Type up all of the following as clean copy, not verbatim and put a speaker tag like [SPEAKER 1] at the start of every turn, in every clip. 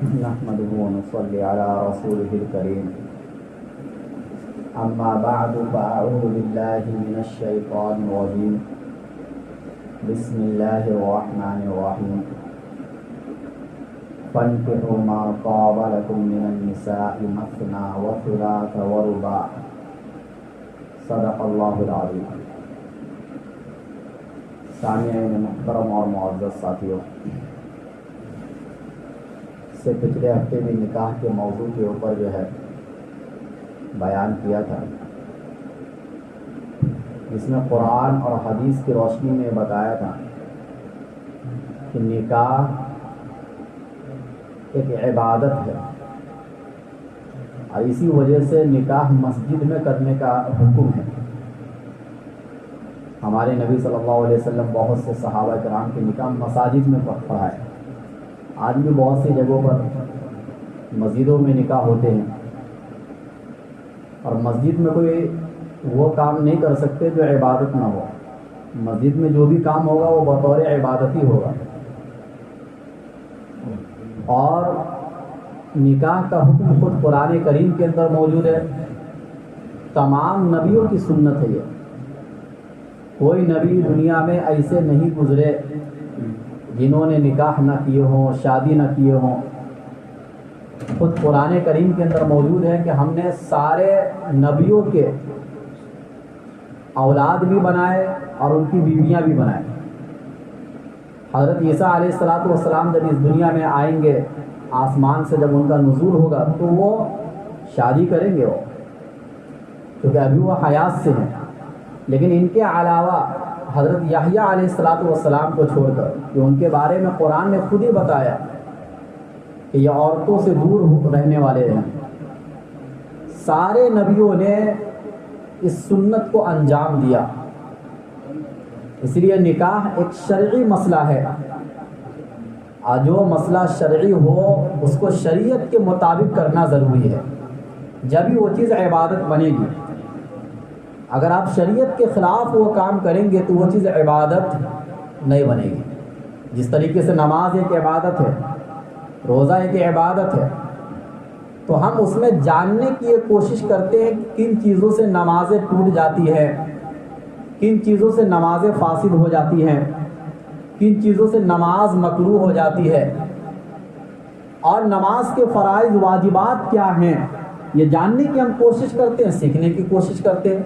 [SPEAKER 1] نحمده ونصلي على رسوله الكريم أما بعد فأعوذ بالله من الشيطان الرجيم بسم الله الرحمن الرحيم فانكحوا ما طاب لكم من النساء مثنى وثلاث ورباع صدق الله العظيم. سامعین محترم اور معزز ساتھیوں، سے پچھلے ہفتے بھی نکاح کے موضوع کے اوپر جو ہے بیان کیا تھا، جس میں قرآن اور حدیث کی روشنی میں بتایا تھا کہ نکاح ایک عبادت ہے اور اسی وجہ سے نکاح مسجد میں کرنے کا حکم ہے. ہمارے نبی صلی اللہ علیہ وسلم بہت سے صحابہ کرام کے نکاح مساجد میں پڑھائے. آج بھی بہت سی جگہوں پر مسجدوں میں نکاح ہوتے ہیں اور مسجد میں کوئی وہ کام نہیں کر سکتے جو عبادت نہ ہو. مسجد میں جو بھی کام ہوگا وہ بطور عبادت ہی ہوگا. اور نکاح کا حکم خود قرآن کریم کے اندر موجود ہے. تمام نبیوں کی سنت ہے یہ. کوئی نبی دنیا میں ایسے نہیں گزرے جنہوں نے نکاح نہ کیے ہوں، شادی نہ کیے ہوں. خود قرآن کریم کے اندر موجود ہے کہ ہم نے سارے نبیوں کے اولاد بھی بنائے اور ان کی بیویاں بھی بنائے. حضرت عیسیٰ علیہ السلام جب اس دنیا میں آئیں گے، آسمان سے جب ان کا نزول ہوگا تو وہ شادی کریں گے، وہ کیونکہ ابھی وہ حیات سے ہیں. لیکن ان کے علاوہ حضرت یحییٰ علیہ السلام کو چھوڑ کر، کہ ان کے بارے میں قرآن نے خود ہی بتایا کہ یہ عورتوں سے دور رہنے والے ہیں، سارے نبیوں نے اس سنت کو انجام دیا. اس لیے نکاح ایک شرعی مسئلہ ہے اور جو مسئلہ شرعی ہو اس کو شریعت کے مطابق کرنا ضروری ہے، جبھی وہ چیز عبادت بنے گی. اگر آپ شریعت کے خلاف وہ کام کریں گے تو وہ چیز عبادت نہیں بنے گی. جس طریقے سے نماز ایک عبادت ہے، روزہ ایک عبادت ہے، تو ہم اس میں جاننے کی یہ کوشش کرتے ہیں کہ کن چیزوں سے نمازیں ٹوٹ جاتی ہیں، کن چیزوں سے نمازیں فاسد ہو جاتی ہیں، کن چیزوں سے نماز مکروہ ہو جاتی ہے، اور نماز کے فرائض واجبات کیا ہیں، یہ جاننے کی ہم کوشش کرتے ہیں، سیکھنے کی کوشش کرتے ہیں.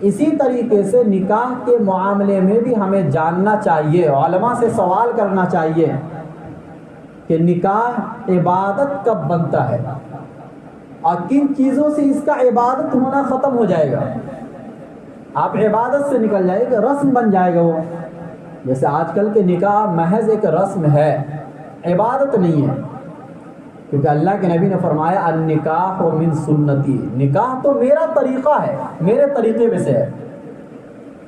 [SPEAKER 1] اسی طریقے سے نکاح کے معاملے میں بھی ہمیں جاننا چاہیے، علماء سے سوال کرنا چاہیے کہ نکاح عبادت کب بنتا ہے اور کن چیزوں سے اس کا عبادت ہونا ختم ہو جائے گا. آپ عبادت سے نکل جائے گا، رسم بن جائے گا وہ. جیسے آج کل کے نکاح محض ایک رسم ہے، عبادت نہیں ہے. کیونکہ اللہ کے نبی نے فرمایا النکاح من سنتی، نکاح تو میرا طریقہ ہے، میرے طریقے میں سے ہے.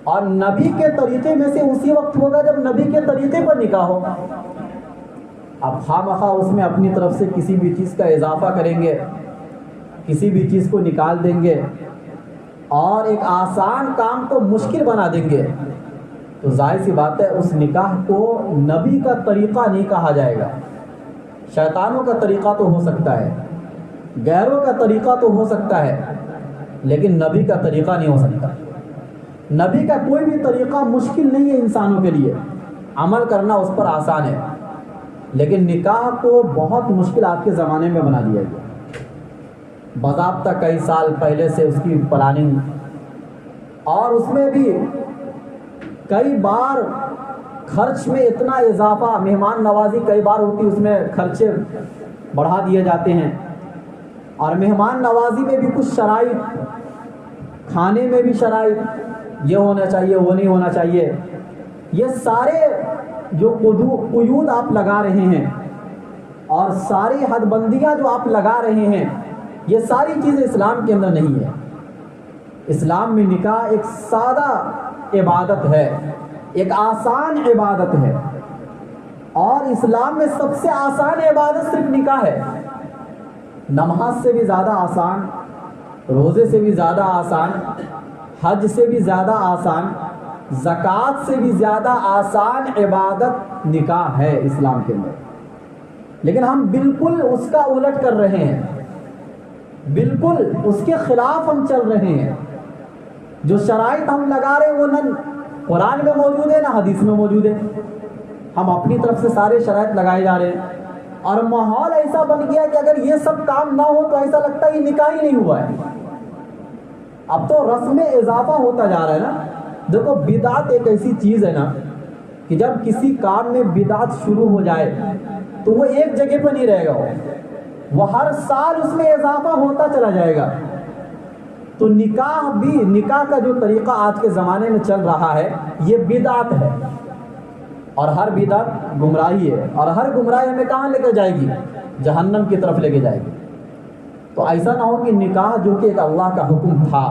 [SPEAKER 1] اور نبی کے طریقے میں سے اسی وقت ہوگا جب نبی کے طریقے پر نکاح ہوگا. اب خواہ اس میں اپنی طرف سے کسی بھی چیز کا اضافہ کریں گے، کسی بھی چیز کو نکال دیں گے اور ایک آسان کام کو مشکل بنا دیں گے، تو ظاہر سی بات ہے اس نکاح کو نبی کا طریقہ نہیں کہا جائے گا. شیطانوں کا طریقہ تو ہو سکتا ہے، غیروں کا طریقہ تو ہو سکتا ہے، لیکن نبی کا طریقہ نہیں ہو سکتا. نبی کا کوئی بھی طریقہ مشکل نہیں ہے انسانوں کے لیے، عمل کرنا اس پر آسان ہے. لیکن نکاح کو بہت مشکل آج کے زمانے میں بنا دیا گیا. باضابطہ کئی سال پہلے سے اس کی پلاننگ، اور اس میں بھی کئی بار خرچ میں اتنا اضافہ، مہمان نوازی کئی بار ہوتی، اس میں خرچے بڑھا دیے جاتے ہیں. اور مہمان نوازی میں بھی کچھ شرائط، کھانے میں بھی شرائط، یہ ہونا چاہیے، وہ نہیں ہونا چاہیے. یہ سارے جو قیود آپ لگا رہے ہیں اور ساری حد بندیاں جو آپ لگا رہے ہیں، یہ ساری چیزیں اسلام کے اندر نہیں ہے. اسلام میں نکاح ایک سادہ عبادت ہے، ایک آسان عبادت ہے. اور اسلام میں سب سے آسان عبادت صرف نکاح ہے. نماز سے بھی زیادہ آسان، روزے سے بھی زیادہ آسان، حج سے بھی زیادہ آسان، زکوٰۃ سے بھی زیادہ آسان عبادت نکاح ہے اسلام کے اندر. لیکن ہم بالکل اس کا الٹ کر رہے ہیں، بالکل اس کے خلاف ہم چل رہے ہیں۔ جو شرائط ہم لگا رہے ہیں وہ نہ قرآن میں موجود ہے نہ حدیث میں موجود ہے، ہم اپنی طرف سے سارے شرائط لگائے جا رہے ہیں، اور ماحول ایسا بن گیا کہ اگر یہ سب کام نہ ہو تو ایسا لگتا ہے یہ نکاح ہی نہیں ہوا ہے۔ اب تو رسم میں اضافہ ہوتا جا رہا ہے نا۔ دیکھو بدعت ایک ایسی چیز ہے نا کہ جب کسی کام میں بدعت شروع ہو جائے تو وہ ایک جگہ پہ نہیں رہے گا، وہ ہر سال اس میں اضافہ ہوتا چلا جائے گا۔ تو نکاح بھی، نکاح کا جو طریقہ آج کے زمانے میں چل رہا ہے یہ بدعت ہے، اور ہر بدعت گمراہی ہے، اور ہر گمراہی ہمیں کہاں لے کے جائے گی؟ جہنم کی طرف لے کے جائے گی۔ تو ایسا نہ ہو کہ نکاح جو کہ ایک اللہ کا حکم تھا،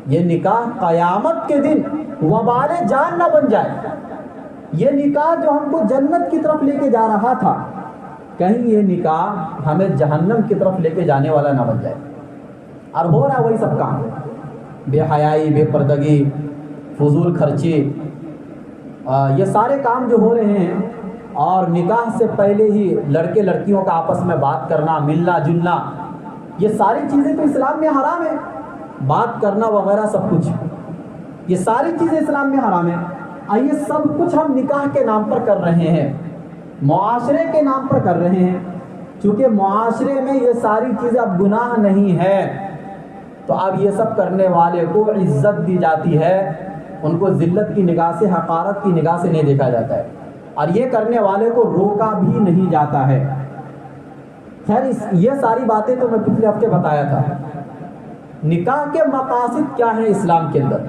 [SPEAKER 1] یہ نکاح قیامت کے دن وبال جان نہ بن جائے۔ یہ نکاح جو ہم کو جنت کی طرف لے کے جا رہا تھا، کہیں یہ نکاح ہمیں جہنم کی طرف لے کے جانے والا نہ بن جائے۔ اور ہو رہا وہی سب کام، بے حیائی، بے پردگی، فضول خرچی، یہ سارے کام جو ہو رہے ہیں، اور نکاح سے پہلے ہی لڑکے لڑکیوں کا آپس میں بات کرنا، ملنا جلنا، یہ ساری چیزیں تو اسلام میں حرام ہے۔ بات کرنا وغیرہ سب کچھ، یہ ساری چیزیں اسلام میں حرام ہے، اور یہ سب کچھ ہم نکاح کے نام پر کر رہے ہیں، معاشرے کے نام پر کر رہے ہیں۔ چونکہ معاشرے میں یہ ساری چیزیں اب گناہ نہیں ہے، تو اب یہ سب کرنے والے کو عزت دی جاتی ہے، ان کو ذلت کی نگاہ سے، حقارت کی نگاہ سے نہیں دیکھا جاتا ہے، اور یہ کرنے والے کو روکا بھی نہیں جاتا ہے۔ خیر یہ ساری باتیں تو میں پچھلے ہفتے بتایا تھا۔ نکاح کے مقاصد کیا ہیں اسلام کے اندر،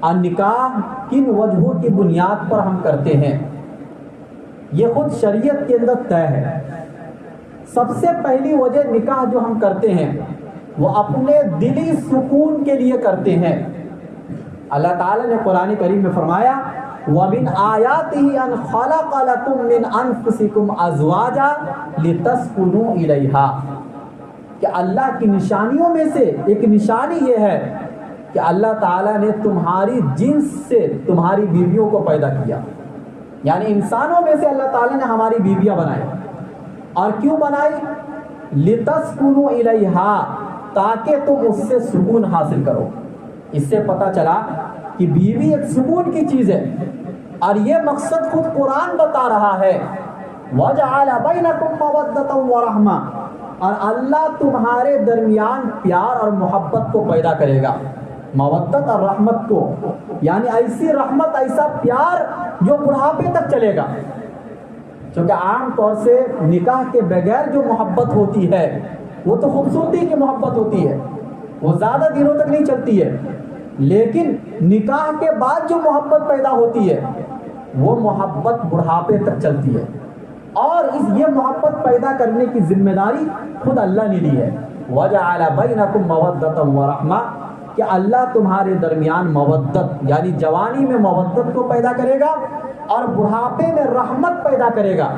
[SPEAKER 1] اور نکاح کن وجہوں کی بنیاد پر ہم کرتے ہیں، یہ خود شریعت کے اندر طے ہے۔ سب سے پہلی وجہ نکاح جو ہم کرتے ہیں وہ اپنے دلی سکون کے لیے کرتے ہیں۔ اللہ تعالیٰ نے قرآن کریم میں فرمایا وَمِنْ آيَاتِهِ أَنْ خَلَقَ لَكُم مِّنْ أَنفُسِكُمْ أَزْوَاجًا لِتَسْكُنُوا إِلَيْهَا، کہ اللہ کی نشانیوں میں سے ایک نشانی یہ ہے کہ اللہ تعالیٰ نے تمہاری جنس سے تمہاری بیویوں کو پیدا کیا، یعنی انسانوں میں سے اللہ تعالیٰ نے ہماری بیویاں بنائی۔ اور کیوں بنائی؟ لِتَسْكُنُوا إِلَيْهَا، تاکہ تم اس سے سکون حاصل کرو۔ اس سے پتہ چلا کہ بیوی ایک سکون کی چیز ہے، اور یہ مقصد خود قرآن بتا رہا ہے وَجَعَلَ بَيْنَكُمْ مَوَدَّةً وَرَحْمَةً، اور اللہ تمہارے درمیان پیار اور محبت کو پیدا کرے گا، مودت اور رحمت کو، یعنی ایسی رحمت، ایسا پیار جو بڑھاپے تک چلے گا۔ کیونکہ عام طور سے نکاح کے بغیر جو محبت ہوتی ہے وہ تو خوبصورتی کی محبت ہوتی ہے، وہ زیادہ دنوں تک نہیں چلتی ہے، لیکن نکاح کے بعد جو محبت پیدا ہوتی ہے وہ محبت بڑھاپے تک چلتی ہے، اور یہ محبت پیدا کرنے کی ذمہ داری خود اللہ نے لی ہے۔ وَجَعَلَ بَيْنَكُمْ مَوَدَّةً وَرَحْمَةً، کہ اللہ تمہارے درمیان مودت، یعنی جوانی میں مودت کو پیدا کرے گا، اور بڑھاپے میں رحمت پیدا کرے گا۔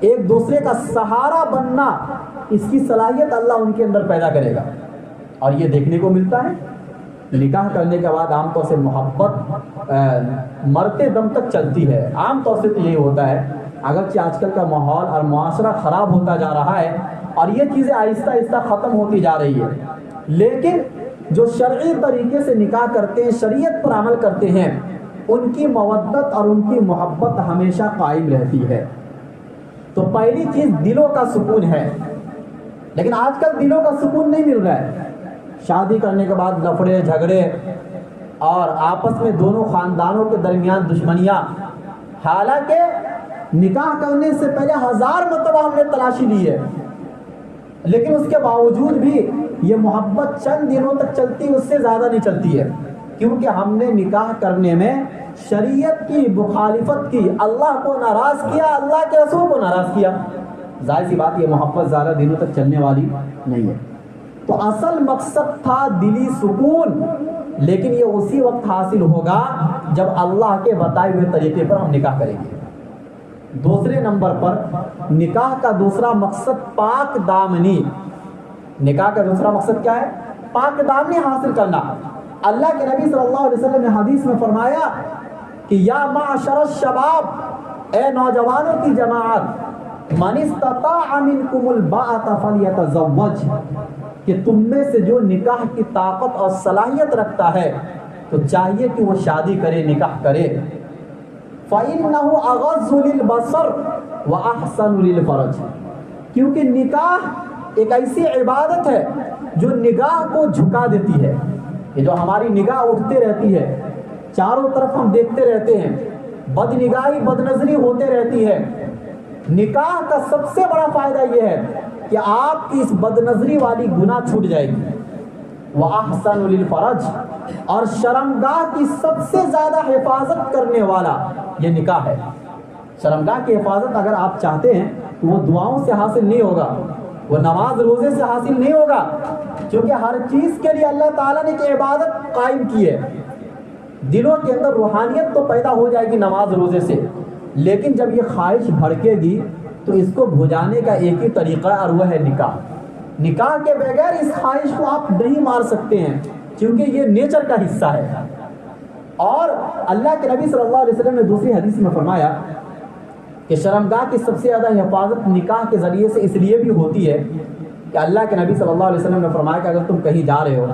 [SPEAKER 1] ایک دوسرے کا سہارا بننا، اس کی صلاحیت اللہ ان کے اندر پیدا کرے گا، اور یہ دیکھنے کو ملتا ہے۔ نکاح کرنے کے بعد عام طور سے محبت مرتے دم تک چلتی ہے، عام طور سے تو یہی ہوتا ہے، اگرچہ آج کل کا ماحول اور معاشرہ خراب ہوتا جا رہا ہے اور یہ چیزیں آہستہ آہستہ ختم ہوتی جا رہی ہے، لیکن جو شرعی طریقے سے نکاح کرتے ہیں، شریعت پر عمل کرتے ہیں، ان کی مودت اور ان کی محبت ہمیشہ قائم رہتی ہے۔ تو پہلی چیز دلوں کا سکون ہے، لیکن آج کل دلوں کا سکون نہیں مل رہا ہے۔ شادی کرنے کے بعد لفڑے جھگڑے اور آپس میں دونوں خاندانوں کے درمیان دشمنیاں، حالانکہ نکاح کرنے سے پہلے 1000 مرتبہ ہم نے تلاشی لی ہے، لیکن اس کے باوجود بھی یہ محبت چند دنوں تک چلتی، اس سے زیادہ نہیں چلتی ہے، کیونکہ ہم نے نکاح کرنے میں شریعت کی مخالفت کی، اللہ کو ناراض کیا، اللہ کے رسول کو ناراض کیا۔ ظاہر سی بات یہ محبت زیادہ دنوں تک چلنے والی نہیں ہے۔ تو اصل مقصد تھا دلی سکون، لیکن یہ اسی وقت حاصل ہوگا جب اللہ کے بتائے ہوئے طریقے پر ہم نکاح کریں گے۔ دوسرے نمبر پر نکاح کا دوسرا مقصد پاک دامنی۔ نکاح کا دوسرا مقصد کیا ہے؟ پاک دامنی حاصل کرنا۔ اللہ کے نبی صلی اللہ علیہ وسلم نے حدیث میں فرمایا کہ یا معشر الشباب، اے نوجوانوں کی جماعت، من استطاع منکم الباءۃ فلیتزوج، کہ تم میں سے جو نکاح کی طاقت اور صلاحیت رکھتا ہے تو چاہیے کہ وہ شادی کرے، نکاح کرے۔ فَإِنَّهُ أَغَضُّ لِلْبَصَرِ وَأَحْسَنُ لِلْفَرْجِ، کیونکہ نکاح ایک ایسی عبادت ہے جو نگاہ کو جھکا دیتی ہے۔ یہ جو ہماری نگاہ اٹھتے رہتی ہے، چاروں طرف ہم دیکھتے رہتے ہیں، بد نگاہی بد نظری ہوتے رہتی ہے۔ نکاح کا سب سے بڑا فائدہ یہ ہے کہ آپ کی اس بد نظری والی گناہ چھوٹ جائے گی۔ وَأَحْسَنُ لِلْفَرْجِ، اور شرمگاہ کی سب سے زیادہ حفاظت کرنے والا یہ نکاح ہے۔ شرمگاہ کی حفاظت اگر آپ چاہتے ہیں تو وہ دعاؤں سے حاصل نہیں ہوگا، وہ نماز روزے سے حاصل نہیں ہوگا، کیونکہ ہر چیز کے لیے اللہ تعالیٰ نے ایک عبادت قائم کی ہے۔ دلوں کے اندر روحانیت تو پیدا ہو جائے گی نماز روزے سے، لیکن جب یہ خواہش بھڑکے گی تو اس کو بھجانے کا ایک ہی طریقہ اور وہ ہے نکاح۔ نکاح کے بغیر اس خواہش کو آپ نہیں مار سکتے ہیں، کیونکہ یہ نیچر کا حصہ ہے۔ اور اللہ کے نبی صلی اللہ علیہ وسلم نے دوسری حدیث میں فرمایا کہ شرمگاہ کی سب سے زیادہ حفاظت نکاح کے ذریعے سے اس لیے بھی ہوتی ہے کہ اللہ کے نبی صلی اللہ علیہ وسلم نے فرمایا کہ اگر تم کہیں جا رہے ہو،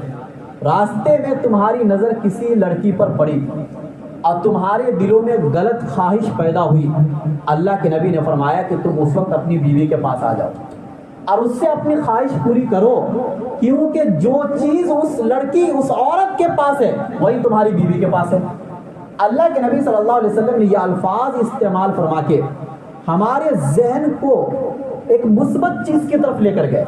[SPEAKER 1] راستے میں تمہاری نظر کسی لڑکی پر پڑی اور تمہارے دلوں میں غلط خواہش پیدا ہوئی، اللہ کے نبی نے فرمایا کہ تم اس وقت اپنی بیوی کے پاس آ جاؤ اور اس سے اپنی خواہش پوری کرو، کیونکہ جو چیز اس لڑکی اس عورت کے پاس ہے وہی تمہاری بیوی کے پاس ہے۔ اللہ کے نبی صلی اللہ علیہ وسلم نے یہ الفاظ استعمال فرما کے ہمارے ذہن کو ایک مثبت چیز کی طرف لے کر گئے،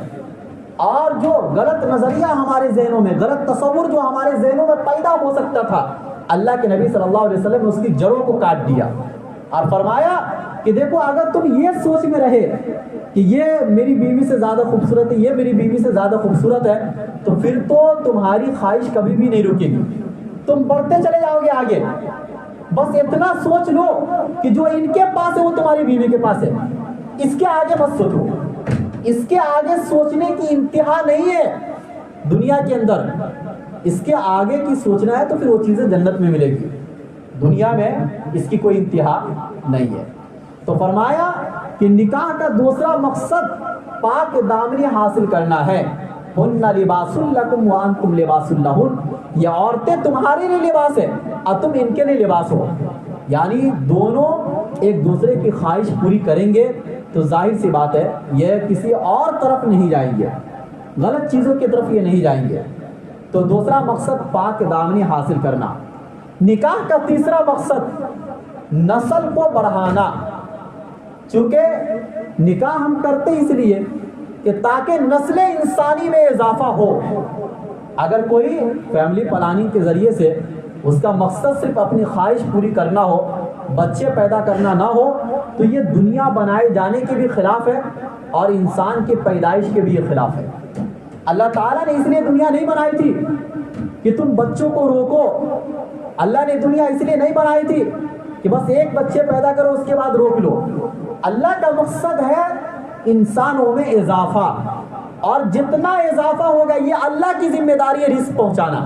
[SPEAKER 1] اور جو غلط نظریہ ہمارے ذہنوں میں، غلط تصور جو ہمارے ذہنوں میں پیدا ہو سکتا تھا، اللہ کے نبی صلی اللہ علیہ وسلم نے اس کی جڑوں کو کاٹ دیا اور فرمایا کہ دیکھو اگر تم یہ سوچ میں رہے کہ یہ میری بیوی سے زیادہ خوبصورت ہے، یہ میری بیوی سے زیادہ خوبصورت ہے، تو پھر تو تمہاری خواہش کبھی بھی نہیں رکے گی، تم بڑھتے چلے جاؤ گے آگے۔ بس اتنا سوچ لو کہ جو ان کے پاس ہے وہ تمہاری بیوی کے پاس ہے، اس کے آگے مت سوچو، اس کے آگے سوچنے کی انتہا نہیں ہے دنیا کے اندر۔ اس کے آگے کی سوچنا ہے تو پھر وہ چیزیں جنت میں ملے گی، دنیا میں اس کی کوئی انتہا نہیں ہے۔ تو فرمایا کہ نکاح کا دوسرا مقصد پاک دامنی حاصل کرنا ہے۔ ہن لباس لکم وانتم لباس لہن، یہ عورتیں تمہارے لیے لباس ہے اور تم ان کے لیے لباس ہو، یعنی دونوں ایک دوسرے کی خواہش پوری کریں گے تو ظاہر سی بات ہے یہ کسی اور طرف نہیں جائیں گے، غلط چیزوں کی طرف یہ نہیں جائیں گے۔ تو دوسرا مقصد پاک دامنی حاصل کرنا۔ نکاح کا تیسرا مقصد نسل کو بڑھانا، چونکہ نکاح ہم کرتے اس لیے کہ تاکہ نسل انسانی میں اضافہ ہو۔ اگر کوئی فیملی پلاننگ کے ذریعے سے اس کا مقصد صرف اپنی خواہش پوری کرنا ہو، بچے پیدا کرنا نہ ہو، تو یہ دنیا بنائے جانے کے بھی خلاف ہے اور انسان کی پیدائش کے بھی یہ خلاف ہے۔ اللہ تعالیٰ نے اس لیے دنیا نہیں بنائی تھی کہ تم بچوں کو روکو، اللہ نے دنیا اس لیے نہیں بنائی تھی کہ بس ایک بچے پیدا کرو اس کے بعد روک لو۔ اللہ کا مقصد ہے انسانوں میں اضافہ، اور جتنا اضافہ ہوگا یہ اللہ کی ذمہ داری ہے رزق پہنچانا،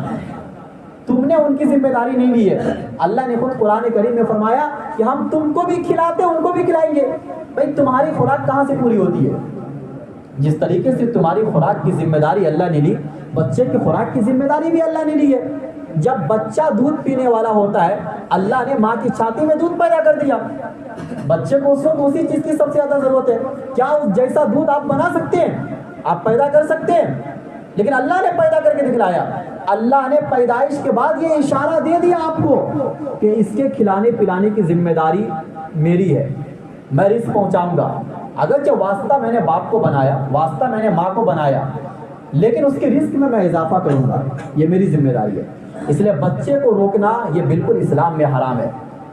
[SPEAKER 1] تم نے ان کی ذمہ داری نہیں لی ہے۔ اللہ نے خود قرآن کریم میں فرمایا کہ ہم تم کو بھی کھلاتے ان کو بھی کھلائیں گے۔ بھائی تمہاری خوراک کہاں سے پوری ہوتی ہے؟ جس طریقے سے تمہاری خوراک کی ذمہ داری اللہ نے لی، بچے کی خوراک کی ذمہ داری بھی اللہ نے لی ہے۔ جب بچہ دودھ پینے والا ہوتا ہے، اللہ نے ماں کی چھاتی میں دودھ پیدا کر دیا، بچے کو اس وقت اسی چیز کی سب سے زیادہ ضرورت ہے۔ کیا اس جیسا دودھ آپ بنا سکتے ہیں؟ آپ پیدا کر سکتے ہیں؟ لیکن اللہ نے پیدا کر کے دکھلایا۔ اللہ نے پیدائش کے بعد یہ اشارہ دے دیا آپ کو کہ اس کے کھلانے پلانے کی ذمہ داری میری ہے، میں رزق پہنچاؤں گا۔ اگرچہ واسطہ میں نے باپ کو بنایا، واسطہ میں نے ماں کو بنایا، لیکن اس کے رزق میں یضافہ کروں گا، یہ میری ذمہ داری ہے۔ اس لیے بچے کو روکنا یہ بالکل اسلام میں حرام ہے۔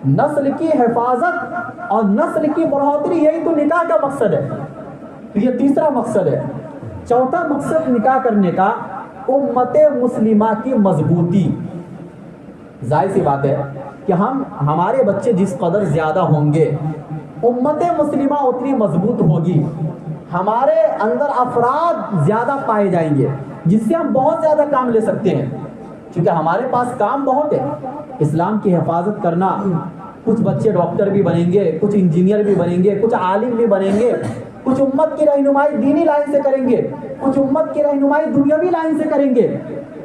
[SPEAKER 1] نسل کی حفاظت اور نسل کی بڑھوتری یہی تو نکاح کا مقصد ہے۔ تو یہ تیسرا مقصد ہے۔ چوتھا مقصد نکاح کرنے کا امت مسلمہ کی مضبوطی۔ ظاہر سی بات ہے کہ ہمارے بچے جس قدر زیادہ ہوں گے امت مسلمہ اتنی مضبوط ہوگی، ہمارے اندر افراد زیادہ پائے جائیں گے جس سے ہم بہت زیادہ کام لے سکتے ہیں، کیونکہ ہمارے پاس کام بہت ہے۔ اسلام کی حفاظت کرنا، کچھ بچے ڈاکٹر بھی بنیں گے، کچھ انجینئر بھی بنیں گے، کچھ عالم بھی بنیں گے، کچھ امت کی رہنمائی دینی لائن سے کریں گے، کچھ امت کی رہنمائی دنیاوی لائن سے کریں گے،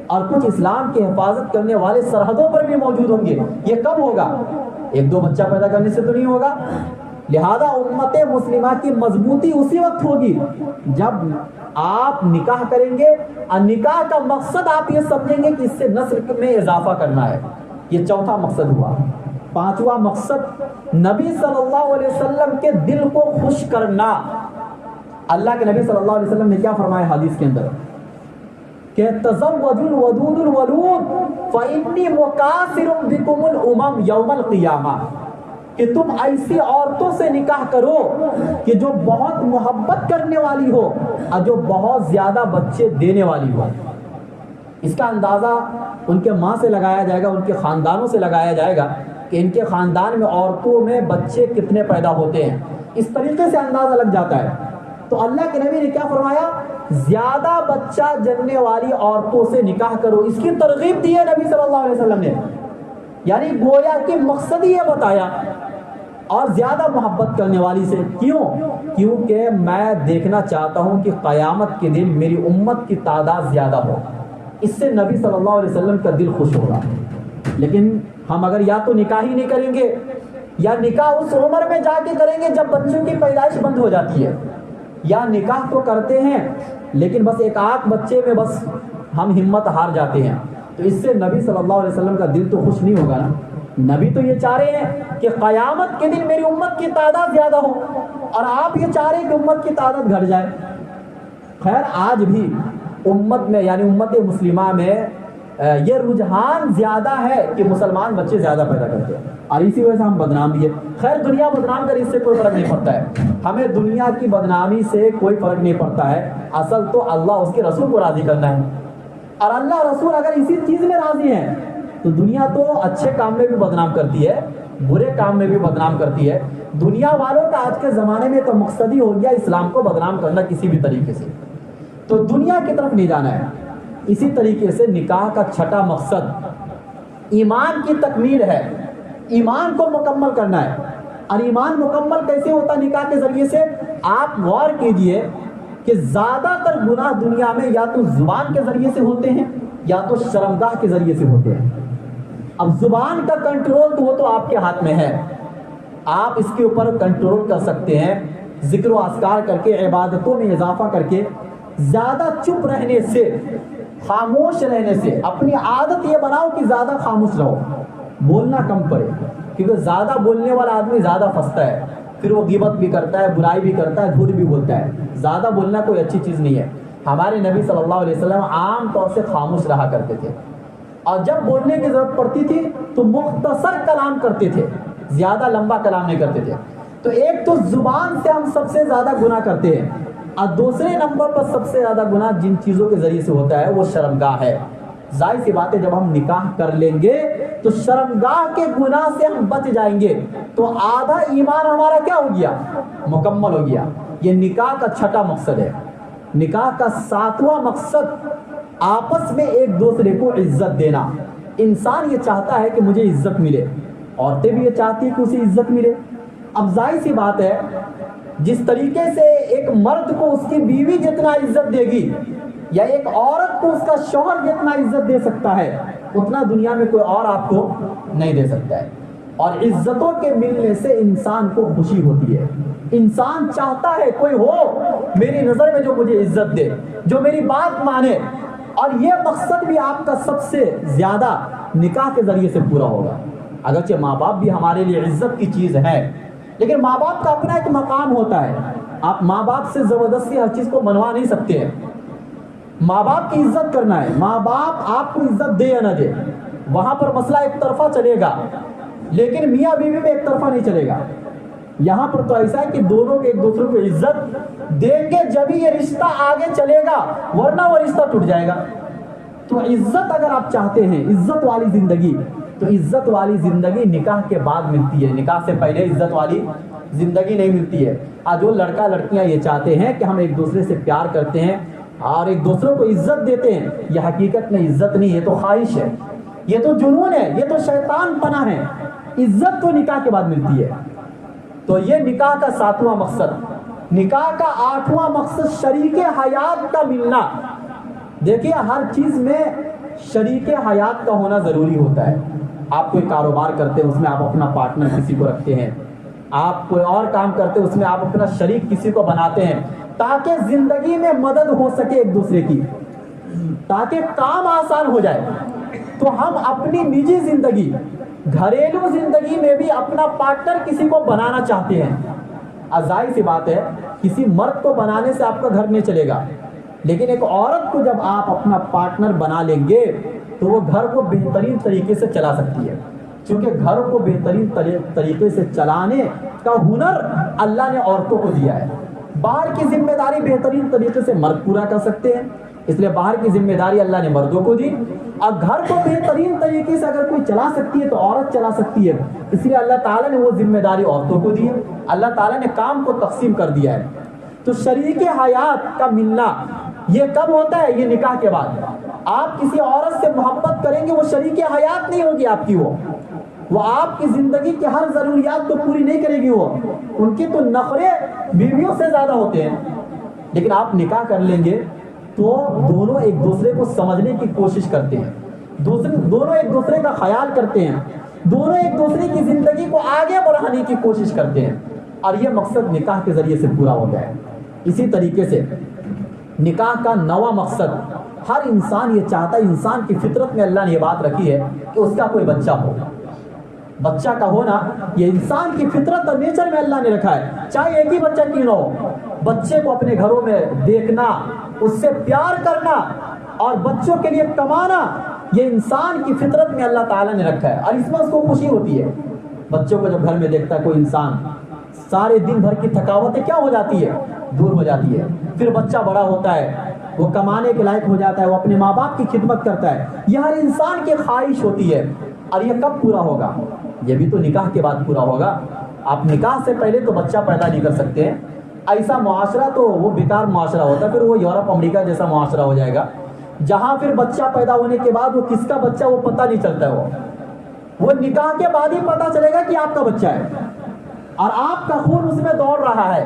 [SPEAKER 1] اور کچھ اسلام کی حفاظت کرنے والے سرحدوں پر بھی موجود ہوں گے۔ یہ کب ہوگا؟ ایک دو بچہ پیدا کرنے سے تو نہیں ہوگا۔ لہذا امت مسلمہ کی مضبوطی اسی وقت ہوگی جب آپ نکاح کریں گے، اور نکاح کا مقصد آپ یہ سمجھیں گے کہ اس سے نسل میں اضافہ کرنا ہے۔ یہ چوتھا مقصد ہوا۔ پانچواں مقصد نبی صلی اللہ علیہ وسلم کے دل کو خوش کرنا۔ اللہ کے نبی صلی اللہ علیہ وسلم نے کیا فرمایا حدیث کے اندر کہ تزوجوا الودود الولود فإنی مکاثر بکم الامم یوم القیامہ، کہ تم ایسی عورتوں سے نکاح کرو کہ جو بہت محبت کرنے والی ہو اور جو بہت زیادہ بچے دینے والی ہو۔ اس کا اندازہ ان کے ماں سے لگایا جائے گا، ان کے خاندانوں سے لگایا جائے گا کہ ان کے خاندان میں عورتوں میں بچے کتنے پیدا ہوتے ہیں، اس طریقے سے اندازہ لگ جاتا ہے۔ تو اللہ کے نبی نے کیا فرمایا؟ زیادہ بچہ جننے والی عورتوں سے نکاح کرو۔ اس کی ترغیب دی ہے نبی صلی اللہ علیہ وسلم نے، یعنی گویا کہ مقصد یہ بتایا۔ اور زیادہ محبت کرنے والی سے کیوں؟ کیونکہ میں دیکھنا چاہتا ہوں کہ قیامت کے دن میری امت کی تعداد زیادہ ہو، اس سے نبی صلی اللہ علیہ وسلم کا دل خوش ہوگا۔ لیکن ہم اگر یا تو نکاح ہی نہیں کریں گے، یا نکاح اس عمر میں جا کے کریں گے جب بچوں کی پیدائش بند ہو جاتی ہے، یا نکاح تو کرتے ہیں لیکن بس ایک آدھ بچے میں بس ہم ہمت ہار جاتے ہیں، تو اس سے نبی صلی اللہ علیہ وسلم کا دل تو خوش نہیں ہوگا نا۔ نبی تو یہ چاہ رہے ہیں کہ قیامت کے دن میری امت کی تعداد زیادہ ہو، اور آپ یہ چاہ رہے ہیں کہ امت کی تعداد گھٹ جائے۔ خیر آج بھی امت میں یعنی امت مسلمہ میں یہ رجحان زیادہ ہے کہ مسلمان بچے زیادہ پیدا کرتے ہیں، اور اسی وجہ سے ہم بدنام بھی ہے۔ خیر دنیا بدنام کر اس سے کوئی فرق نہیں پڑتا ہے، ہمیں دنیا کی بدنامی سے کوئی فرق نہیں پڑتا ہے، اصل تو اللہ اس کے رسول کو راضی کرنا ہے، اور اللہ رسول اگر اسی چیز میں راضی ہیں تو دنیا تو اچھے کام میں بھی بدنام کرتی ہے، برے کام میں بھی بدنام کرتی ہے۔ دنیا والوں کا آج کے زمانے میں تو مقصد ہی ہو گیا اسلام کو بدنام کرنا کسی بھی طریقے سے، تو دنیا کی طرف نہیں جانا ہے۔ اسی طریقے سے نکاح کا چھٹا مقصد ایمان کی تکمیل ہے، ایمان کو مکمل کرنا ہے۔ اور ایمان مکمل کیسے ہوتا ہے نکاح کے ذریعے سے؟ آپ غور کیجئے کہ زیادہ تر گناہ دنیا میں یا تو زبان کے ذریعے سے ہوتے ہیں یا تو شرمگاہ کے ذریعے سے ہوتے ہیں۔ اب زبان کا کنٹرول تو وہ تو آپ کے ہاتھ میں ہے، آپ اس کے اوپر کنٹرول کر سکتے ہیں، ذکر و اذکار کر کے، عبادتوں میں اضافہ کر کے، زیادہ چپ رہنے سے، خاموش رہنے سے۔ اپنی عادت یہ بناؤ کہ زیادہ خاموش رہو، بولنا کم پڑے، کیونکہ زیادہ بولنے والا آدمی زیادہ پھنستا ہے، پھر وہ غیبت بھی کرتا ہے، برائی بھی کرتا ہے، جھوٹ بھی بولتا ہے۔ زیادہ بولنا کوئی اچھی چیز نہیں ہے۔ ہمارے نبی صلی اللہ علیہ وسلم عام طور سے خاموش رہا کرتے تھے، اور جب بولنے کی ضرورت پڑتی تھی تو مختصر کلام کرتے تھے، زیادہ لمبا کلام نہیں کرتے تھے۔ تو ایک تو زبان سے ہم سب سے زیادہ گناہ کرتے ہیں، اور دوسرے نمبر پر سب سے زیادہ گناہ جن چیزوں کے ذریعے سے ہوتا ہے وہ شرمگاہ ہے۔ ظاہر سی بات ہے جب ہم نکاح کر لیں گے تو شرمگاہ کے گناہ سے ہم بچ جائیں گے، تو آدھا ایمان ہمارا کیا ہو گیا؟ مکمل ہو گیا۔ یہ نکاح کا چھٹا مقصد ہے۔ نکاح کا ساتواں مقصد آپس میں ایک دوسرے کو عزت دینا۔ انسان یہ چاہتا ہے کہ مجھے عزت ملے، عورتیں بھی یہ چاہتی ہیں کہ اسے عزت ملے۔ اب ظاہر سی بات ہے جس طریقے سے ایک مرد کو اس کی بیوی جتنا عزت دے گی، یا ایک عورت کو اس کا شوہر جتنا عزت دے سکتا ہے، اتنا دنیا میں کوئی اور آپ کو نہیں دے سکتا ہے۔ اور عزتوں کے ملنے سے انسان کو خوشی ہوتی ہے، انسان چاہتا ہے کوئی ہو میری نظر میں جو مجھے عزت دے، جو میری بات مانے۔ اور یہ مقصد بھی آپ کا سب سے زیادہ نکاح کے ذریعے سے پورا ہوگا۔ اگرچہ ماں باپ بھی ہمارے لیے عزت کی چیز ہے، لیکن ماں باپ کا اپنا ایک مقام ہوتا ہے۔ آپ ماں باپ سے زبردستی ہر چیز کو منوا نہیں سکتے ہیں۔ ماں باپ کی عزت کرنا ہے، ماں باپ آپ کو عزت دے یا نہ دے، وہاں پر مسئلہ ایک طرفہ چلے گا، لیکن میاں بیوی میں ایک طرفہ نہیں چلے گا۔ یہاں پر تو ایسا ہے کہ دونوں کے ایک دوسرے کو عزت دیں گے جبھی یہ رشتہ آگے چلے گا، ورنہ وہ رشتہ ٹوٹ جائے گا۔ تو عزت اگر آپ چاہتے ہیں، عزت والی زندگی، تو عزت والی زندگی نکاح کے بعد ملتی ہے، نکاح سے پہلے عزت والی زندگی نہیں ملتی ہے۔ آج جو لڑکا لڑکیاں یہ چاہتے ہیں کہ ہم ایک دوسرے سے پیار کرتے ہیں اور ایک دوسرے کو عزت دیتے ہیں، یہ حقیقت میں عزت نہیں، یہ تو خواہش ہے، یہ تو جنون ہے، یہ تو شیطان پنا ہے۔ عزت تو نکاح کے بعد ملتی ہے. تو یہ نکاح کا 7واں مقصد. نکاح کا 8واں مقصد شریک حیات کا ملنا. دیکھیے ہر چیز میں شریک حیات کا ہونا ضروری ہوتا ہے. آپ کوئی کاروبار کرتے ہیں اس میں آپ اپنا پارٹنر کسی کو رکھتے ہیں, آپ کوئی اور کام کرتے ہیں اس میں آپ اپنا شریک کسی کو بناتے ہیں, تاکہ زندگی میں مدد ہو سکے ایک دوسرے کی, تاکہ کام آسان ہو جائے. تو ہم اپنی نجی زندگی, گھریلو زندگی میں بھی اپنا پارٹنر کسی کو بنانا چاہتے ہیں. ظاہر سی بات ہے کسی مرد کو بنانے سے آپ کا گھر نہیں چلے گا, لیکن ایک عورت کو جب آپ اپنا پارٹنر بنا لیں گے تو وہ گھر کو بہترین طریقے سے چلا سکتی ہے. کیونکہ گھر کو بہترین طریقے سے چلانے کا ہنر اللہ نے عورتوں کو دیا ہے. باہر کی ذمہ داری بہترین طریقے سے مرد پورا کر سکتے ہیں, اس لیے باہر کی ذمہ داری اللہ نے مردوں کو دی. اور گھر کو بہترین طریقے سے اگر کوئی چلا سکتی ہے تو عورت چلا سکتی ہے, اس لیے اللہ تعالیٰ نے وہ ذمہ داری عورتوں کو دی ہے. اللہ تعالیٰ نے کام کو تقسیم کر دیا ہے. تو شریک حیات کا ملنا یہ کب ہوتا ہے؟ یہ نکاح کے بعد. آپ کسی عورت سے محبت کریں گے, وہ شریک حیات نہیں ہوگی آپ کی, وہ آپ کی زندگی کی ہر ضروریات کو پوری نہیں کرے گی. وہ ان کے تو نخرے بیویوں سے زیادہ ہوتے ہیں. لیکن آپ نکاح کر لیں گے تو دونوں ایک دوسرے کو سمجھنے کی کوشش کرتے ہیں, دونوں ایک دوسرے کا خیال کرتے ہیں, دونوں ایک دوسرے کی زندگی کو آگے بڑھانے کی کوشش کرتے ہیں, اور یہ مقصد نکاح کے ذریعے سے پورا ہوتا ہے. اسی طریقے سے نکاح کا 9واں مقصد, ہر انسان یہ چاہتا ہے, انسان کی فطرت میں اللہ نے یہ بات رکھی ہے کہ اس کا کوئی بچہ ہو. بچہ کا ہونا یہ انسان کی فطرت اور نیچر میں اللہ نے رکھا ہے, چاہے ایک ہی بچہ کیوں نہ ہو. بچے کو اپنے گھروں میں دیکھنا, اس سے پیار کرنا اور بچوں کے لیے کمانا, یہ انسان کی فطرت میں اللہ تعالیٰ نے رکھا ہے, اور اس میں اس کو خوشی ہوتی ہے. بچوں کو جب گھر میں دیکھتا ہے کوئی انسان, سارے دن بھر کی تھکاوٹیں کیا ہو جاتی ہے؟ دور ہو جاتی ہے. پھر بچہ بڑا ہوتا ہے, وہ کمانے کے لائق ہو جاتا ہے, وہ اپنے ماں باپ کی خدمت کرتا ہے. یہ ہر انسان کی خواہش ہوتی ہے, اور یہ کب پورا ہوگا؟ یہ بھی تو نکاح کے بعد پورا ہوگا. آپ نکاح سے پہلے تو بچہ پیدا نہیں کر سکتے ہیں. ایسا معاشرہ تو وہ بیکار معاشرہ ہوتا ہے, پھر وہ یورپ امریکہ جیسا معاشرہ ہو جائے گا, جہاں پھر بچہ پیدا ہونے کے بعد وہ کس کا بچہ وہ پتہ نہیں چلتا ہے. وہ نکاح کے بعد ہی پتہ چلے گا کہ آپ کا بچہ ہے, اور آپ کا خون اس میں دوڑ رہا ہے.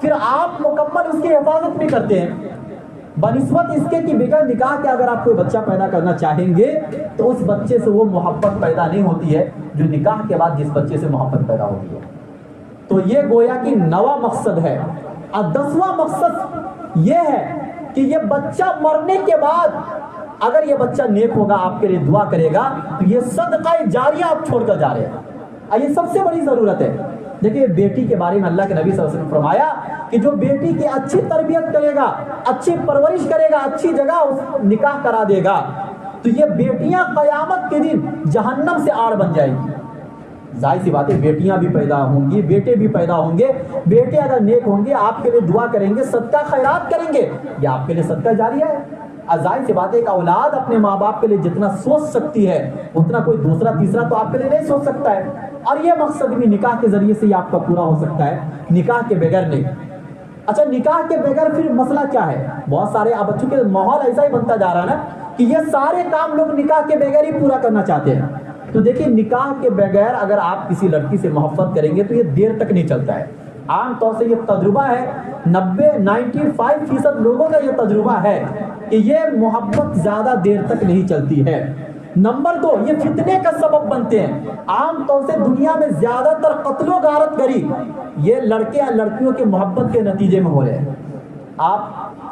[SPEAKER 1] پھر آپ مکمل اس کی حفاظت بھی کرتے ہیں, بنسبت اس کے کہ بغیر نکاح کے اگر آپ کوئی بچہ پیدا کرنا چاہیں گے تو اس بچے سے وہ محبت پیدا نہیں ہوتی ہے جو نکاح کے بعد جس بچے سے محبت پیدا ہوتی ہے. تو یہ گویا کہ 9واں مقصد ہے. اور 10واں مقصد یہ ہے کہ یہ بچہ مرنے کے بعد اگر یہ بچہ نیک ہوگا, آپ کے لیے دعا کرے گا, تو یہ صدقہ جاریہ آپ چھوڑ کر جا رہے ہیں. اور یہ سب سے بڑی ضرورت ہے. دیکھیے بیٹی کے بارے میں اللہ کے نبی صلی اللہ علیہ وسلم نے فرمایا کہ جو بیٹی کی اچھی تربیت کرے گا, اچھی پرورش کرے گا, اچھی جگہ اس نکاح کرا دے گا, تو یہ بیٹیاں قیامت کے دن جہنم سے آڑ بن جائیں گی. ظاہر سی بات ہے بیٹیاں بھی پیدا ہوں گی, بیٹے بھی پیدا ہوں گے. بیٹے اگر نیک ہوں گے, آپ کے لیے دعا کریں گے, صدقہ خیرات کریں گے, یہ آپ کے لیے صدقہ جاریہ ہے. ظاہر سی بات ہے ایک اولاد اپنے ماں باپ کے لیے جتنا سوچ سکتی ہے اتنا کوئی دوسرا تیسرا تو آپ کے لیے نہیں سوچ سکتا ہے. اور یہ مقصد بھی نکاح کے ذریعے سے ہی آپ کا پورا ہو سکتا ہے, نکاح کے بغیر نہیں. اچھا نکاح کے بغیر پھر مسئلہ کیا ہے؟ بہت سارے اب چونکہ ماحول ایسا ہی بنتا جا رہا ہے نا کہ یہ سارے کام لوگ نکاح کے بغیر ہی پورا کرنا چاہتے ہیں. تو دیکھیں نکاح کے بغیر اگر آپ کسی لڑکی سے محبت کریں گے تو یہ دیر تک نہیں چلتا ہے. عام طور سے یہ تجربہ ہے, 95% لوگوں کا یہ تجربہ ہے کہ یہ محبت زیادہ دیر تک نہیں چلتی ہے. نمبر 2, یہ فتنے کا سبب بنتے ہیں. عام طور سے دنیا میں زیادہ تر قتل و غارت گری یہ لڑکے یا لڑکیوں کی محبت کے نتیجے میں ہو رہے ہیں. آپ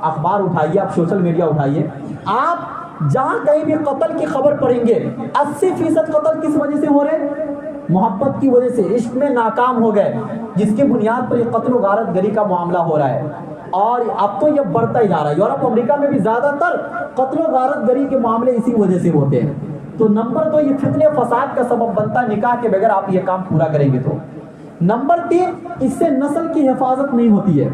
[SPEAKER 1] اخبار اٹھائیے, آپ سوشل میڈیا اٹھائیے, آپ جہاں کہیں بھی قتل کی خبر پڑھیں گے 80% قتل کس وجہ سے ہو رہے ہیں؟ محبت کی وجہ سے, عشق میں ناکام ہو گئے, جس کی بنیاد پر یہ قتل و غارت گری کا معاملہ ہو رہا ہے. اور اب تو یہ بڑھتا ہی جا رہا ہے. یورپ امریکہ میں بھی زیادہ تر قتل و غارت گری کے معاملے اسی وجہ سے ہوتے ہیں. تو نمبر 2, یہ فتنے فساد کا سبب بنتا ہے نکاح کے بغیر آپ یہ کام پورا کریں گے تو. نمبر 3, اس سے نسل کی حفاظت نہیں ہوتی ہے,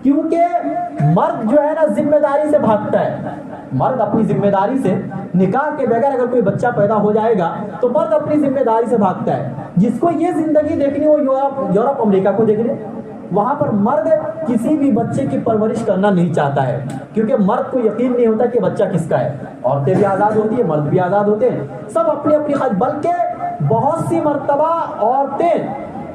[SPEAKER 1] کیونکہ مرد جو ہے نا ذمہ داری سے بھاگتا ہے. مرد اپنی ذمہ داری سے, نکاح کے بغیر اگر کوئی بچہ پیدا ہو جائے گا تو مرد اپنی ذمہ داری سے بھاگتا ہے. جس کو یہ زندگی دیکھنی ہو یورپ امریکہ کو دیکھ لے, وہاں پر مرد کسی بھی بچے کی پرورش کرنا نہیں چاہتا ہے, کیونکہ مرد کو یقین نہیں ہوتا کہ بچہ کس کا ہے. عورتیں بھی آزاد ہوتی ہیں, مرد بھی آزاد ہوتے ہیں, سب اپنی اپنی خواہش. بلکہ بہت سی مرتبہ عورتیں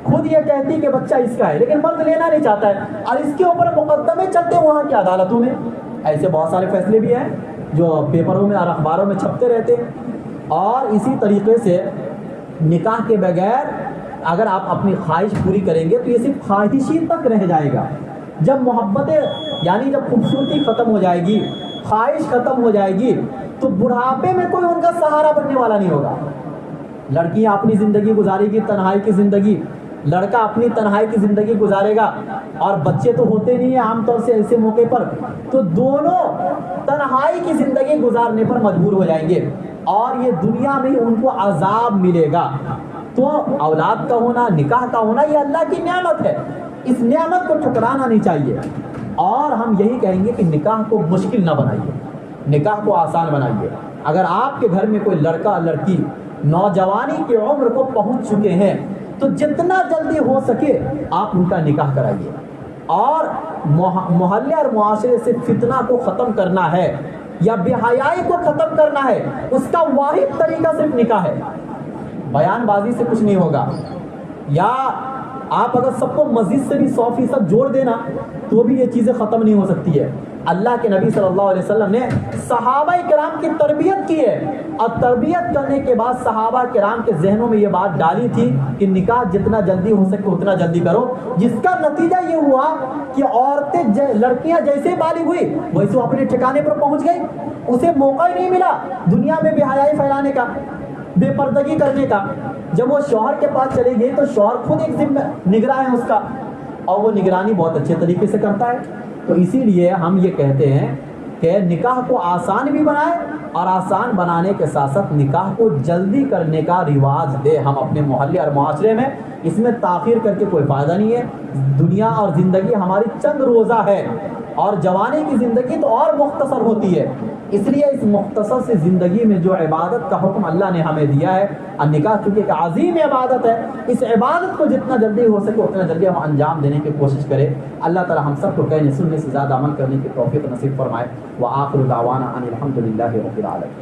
[SPEAKER 1] خود یہ کہتی کہ بچہ اس کا ہے، لیکن مرد لینا نہیں چاہتا ہے، اور اس کے اوپر مقدمے چلتے ہیں وہاں کی عدالتوں میں۔ ایسے بہت سارے فیصلے بھی ہیں جو پیپروں میں اور اخباروں میں چھپتے رہتے ہیں۔ اور اسی طریقے سے نکاح کے بغیر اگر آپ اپنی خواہش پوری کریں گے تو یہ صرف خواہش ہی تک رہ جائے گا۔ جب محبتیں یعنی جب خوبصورتی ختم ہو جائے گی، خواہش ختم ہو جائے گی، تو بڑھاپے میں کوئی ان کا سہارا بننے والا نہیں ہوگا۔ لڑکیاں اپنی زندگی گزارے گی تنہائی کی زندگی، لڑکا اپنی تنہائی کی زندگی گزارے گا، اور بچے تو ہوتے نہیں ہیں عام طور سے ایسے موقع پر، تو دونوں تنہائی کی زندگی گزارنے پر مجبور ہو جائیں گے، اور یہ دنیا میں ان کو عذاب ملے گا۔ تو اولاد کا ہونا، نکاح کا ہونا، یہ اللہ کی نعمت ہے، اس نعمت کو ٹھکرانا نہیں چاہیے۔ اور ہم یہی کہیں گے کہ نکاح کو مشکل نہ بنائیے، نکاح کو آسان بنائیے۔ اگر آپ کے گھر میں کوئی لڑکا لڑکی نوجوانی کی عمر کو پہنچ چکے ہیں تو جتنا جلدی ہو سکے آپ ان کا نکاح کرائیے، اور محلے اور معاشرے سے فتنہ کو ختم کرنا ہے یا بے حیائی کو ختم کرنا ہے، اس کا واحد طریقہ صرف نکاح ہے۔ بیان بازی سے کچھ نہیں ہوگا، یا آپ اگر سب کو مسجد سے بھی 100% جوڑ دینا تو بھی یہ چیزیں ختم نہیں ہو سکتی ہے۔ اللہ کے نبی صلی اللہ علیہ وسلم نے صحابہ کرام کی تربیت کی ہے، اور تربیت کرنے کے بعد صحابہ کرام کے ذہنوں میں یہ بات ڈالی تھی کہ نکاح جتنا جلدی ہو سکے اتنا جلدی کرو، جس کا نتیجہ یہ ہوا کہ عورتیں لڑکیاں جیسے بالغ ہوئی ویسے وہ اپنے ٹھکانے پر پہنچ گئی، اسے موقع ہی نہیں ملا دنیا میں بے حیائی پھیلانے کا، بے پردگی کرنے کا۔ جب وہ شوہر کے پاس چلی گئی تو شوہر خود ایک ذمہ نگراں ہے اس کا، اور وہ نگرانی بہت اچھے طریقے سے کرتا ہے۔ تو اسی لیے ہم یہ کہتے ہیں کہ نکاح کو آسان بھی بنائیں، اور آسان بنانے کے ساتھ ساتھ نکاح کو جلدی کرنے کا رواج دے ہم اپنے محلے اور معاشرے میں۔ اس میں تاخیر کر کے کوئی فائدہ نہیں ہے۔ دنیا اور زندگی ہماری چند روزہ ہے، اور جوانی کی زندگی تو اور مختصر ہوتی ہے، اس لیے اس مختصر سی زندگی میں جو عبادت کا حکم اللہ نے ہمیں دیا ہے، اور نکاح چونکہ ایک عظیم عبادت ہے، اس عبادت کو جتنا جلدی ہو سکے اتنا جلدی ہم انجام دینے کی کوشش کریں۔ اللہ تعالی ہم سب کو کہنے سننے سے زیادہ عمل کرنے کی توفیق نصیب فرمائے۔ وآخر دعوانا ان الحمد للہ رب العالمین۔